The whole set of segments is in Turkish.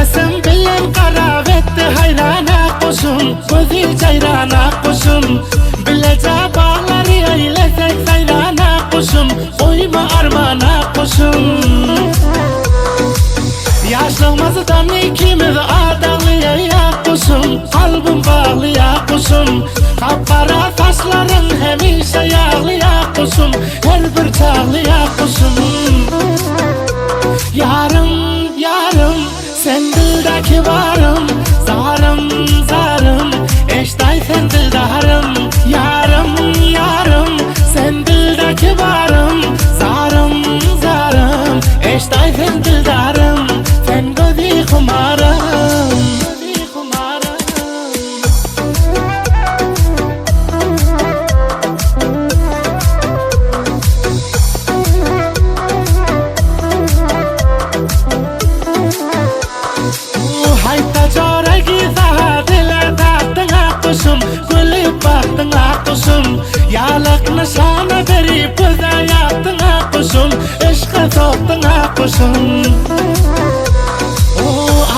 Nefesim bilen karavetti hayrana kuşum, gözü cayrana kuşum. Bilece bağları eylesek sayrana kuşum, uyma armana kuşum. Yaşlığımızdan ikimiz adalıya kuşum, kalbim bağlıya kuşum. Kapkara saçların hemişe yağlıya kuşum, her bir çağlıya kuşum. Yarım, yarım, sen dildeki varım, zarım, zarım, eşday sen dildarım. Yarım, yarım, sen dildeki varım, zarım, zarım, eşday sen dildarım. Sen gözü kumarım, gözü kumarım. Hayta çoragi zahadile tahtına kuşum, gülüp baktına kuşum. Yalık nişanı verip bize yattına kuşum, ışkı soktuna kuşum.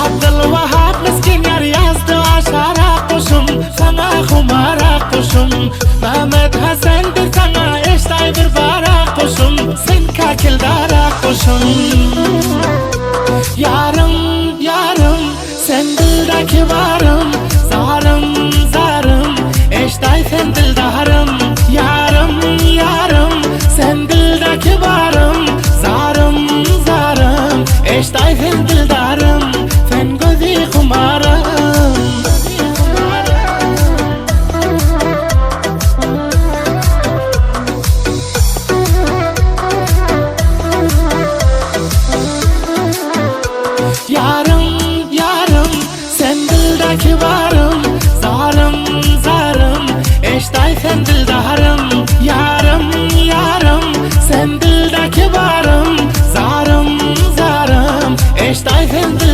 Abdülvahab miskin yar yazdı aşara kuşum, sana kumara kuşum. Mehmet Hasan'dır sana eşday bir bara kuşum, sen kakildara kuşum. Yarım, yarım, sen dildeki varım, zarım, zarım, eşday sen dildarım. Yarım, yarım, sen dildeki varım, zarım, zarım, eşday sen dildarım. Sen gözü kumarım. Yarım, yarım, sen dildeki varım, zarım, zarım, eşday sen dildarım. Yarım, yarım, sen dildeki varım, zarım, zarım, eşday sen dildarım.